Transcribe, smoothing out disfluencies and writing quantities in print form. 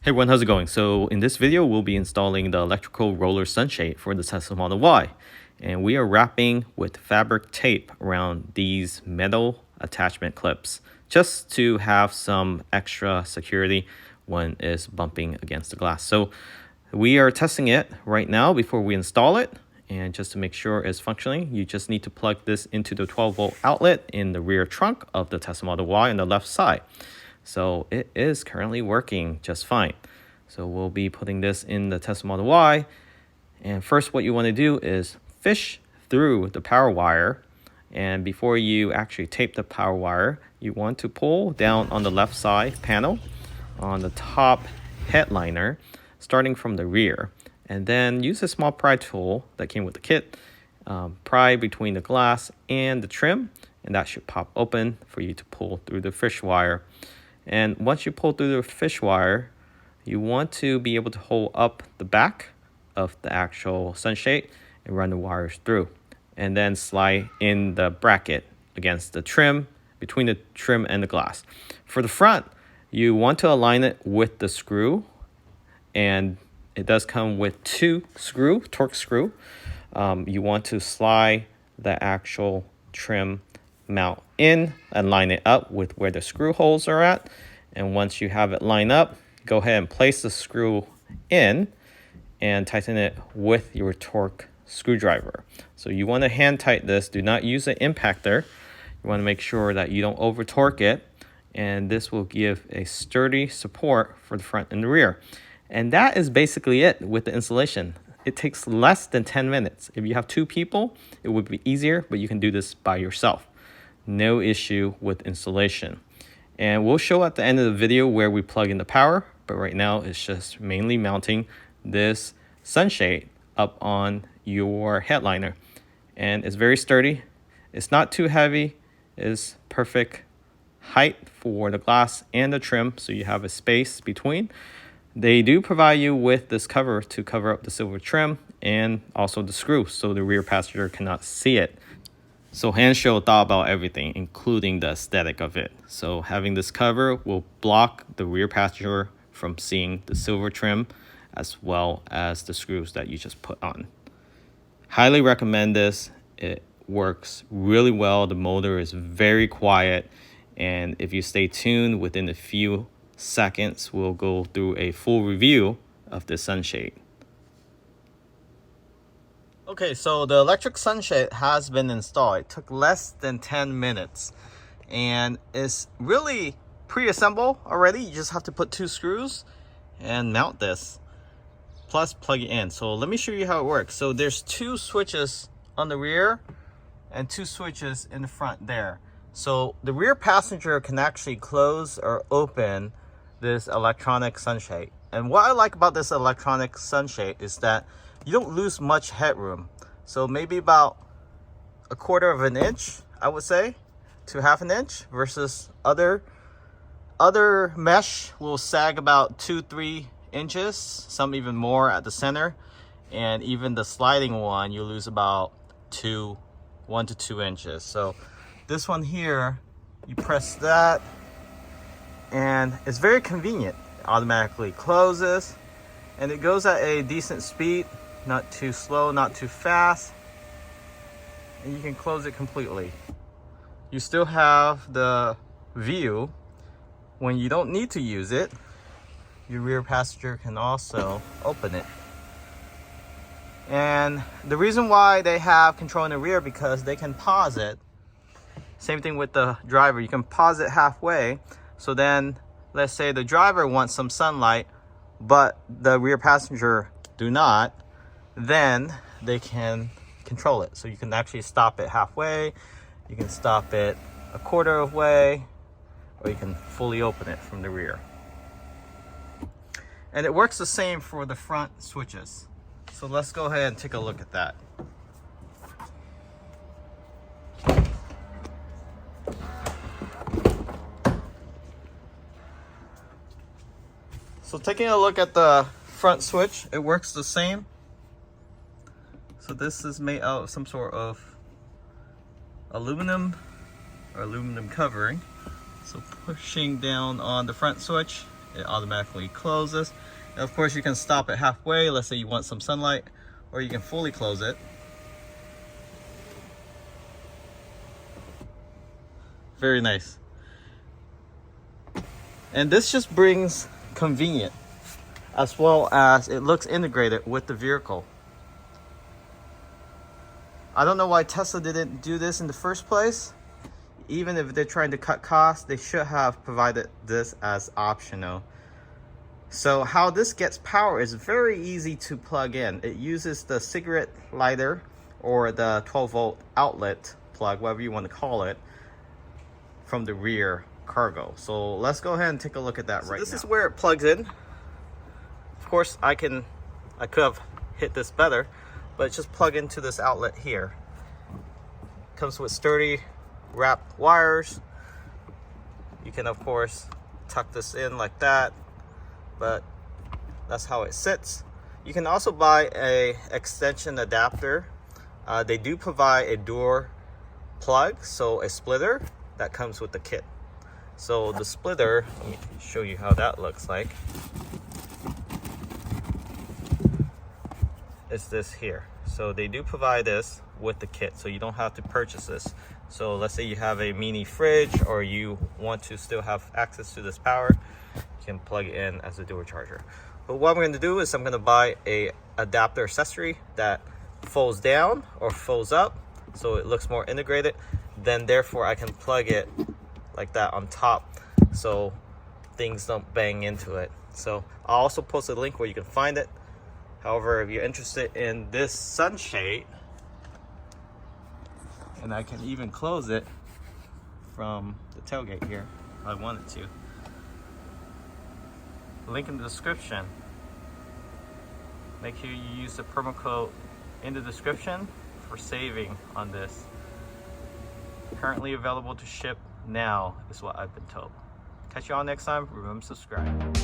Hey everyone, how's it going? So in this video, we'll be installing the electrical roller sunshade for the Tesla Model Y. And we are wrapping with fabric tape around these metal attachment clips just to have some extra security when it's bumping against the glass. So we are testing it right now before we install it. And just to make sure it's functioning, you just need to plug this into the 12-volt outlet in the rear trunk of the Tesla Model Y on the left side. So it is currently working just fine. So we'll be putting this in the Tesla Model Y. And first what you want to do is fish through the power wire. And before you actually tape the power wire, you want to pull down on the left side panel on the top headliner, starting from the rear. And then use a small pry tool that came with the kit, pry between the glass and the trim, and that should pop open for you to pull through the fish wire. And once you pull through the fish wire, you want to be able to hold up the back of the actual sunshade and run the wires through. And then slide in the bracket against the trim, between the trim and the glass. For the front, you want to align it with the screw. And it does come with two torque screw. You want to slide the actual trim mount in and line it up with where the screw holes are at. And once you have it lined up, go ahead and place the screw in and tighten it with your torque screwdriver. So you want to hand tighten this. Do not use an impactor. You want to make sure that you don't over torque it, and this will give a sturdy support for the front and the rear. And that is basically it with the installation. It takes less than 10 minutes. If you have two people, it would be easier, but you can do this by yourself. No issue with installation. And we'll show at the end of the video where we plug in the power, but right now it's just mainly mounting this sunshade up on your headliner. And it's very sturdy. It's not too heavy. It's perfect height for the glass and the trim, so you have a space between. They do provide you with this cover to cover up the silver trim and also the screw so the rear passenger cannot see it. So Hansshow thought about everything, including the aesthetic of it. So having this cover will block the rear passenger from seeing the silver trim as well as the screws that you just put on. Highly recommend this. It works really well. The motor is very quiet. And if you stay tuned, within a few seconds, we'll go through a full review of the sunshade. Okay, so the electric sunshade has been installed. It took less than 10 minutes and it's really pre-assembled already. You just have to put two screws and mount this, plus plug it in. So let me show you how it works. So there's two switches on the rear and two switches in the front there. So the rear passenger can actually close or open this electronic sunshade. And what I like about this electronic sunshade is that you don't lose much headroom. So maybe about 1/4 of an inch, I would say, to 1/2 inch, versus other mesh will sag about 2-3 inches, some even more at the center. And even the sliding one, you lose about 1 to 2 inches. So this one here, you press that and it's very convenient. It automatically closes and it goes at a decent speed. Not too slow, not too fast. And you can close it completely. You still have the view when you don't need to use it. Your rear passenger can also open it. And the reason why they have control in the rear, because they can pause it. Same thing with the driver. You can pause it halfway. So then, let's say the driver wants some sunlight, but the rear passenger do not. Then they can control it. So you can actually stop it halfway, you can stop it 1/4 of way, or you can fully open it from the rear. And it works the same for the front switches. So let's go ahead and take a look at that. So taking a look at the front switch, it works the same. So this is made out of some sort of aluminum or aluminum covering. So pushing down on the front switch, it automatically closes. And of course you can stop it halfway, let's say you want some sunlight, or you can fully close it. Very nice. And this just brings convenience, as well as it looks integrated with the vehicle. I don't know why Tesla didn't do this in the first place. Even if they're trying to cut costs, they should have provided this as optional. So how this gets power is very easy to plug in. It uses the cigarette lighter or the 12-volt outlet plug, whatever you want to call it, from the rear cargo. So let's go ahead and take a look at that right now. This is where it plugs in. Of course, I could have hit this better, but it's just plug into this outlet here. Comes with sturdy wrapped wires. You can of course tuck this in like that, but that's how it sits. You can also buy a extension adapter. They do provide a door plug, so a splitter that comes with the kit. So the splitter, let me show you how that looks like. It's this here. So they do provide this with the kit, so you don't have to purchase this. So let's say you have a mini fridge, or you want to still have access to this power, you can plug it in as a dual charger. But what I'm going to do is I'm going to buy a adapter accessory that folds down or folds up, so it looks more integrated. Then therefore I can plug it like that on top, so things don't bang into it. So I'll also post a link where you can find it. However, if you're interested in this sunshade, and I can even close it from the tailgate here if I wanted to. Link in the description. Make sure you use the promo code in the description for saving on this. Currently available to ship now is what I've been told. Catch you all next time. Remember to subscribe.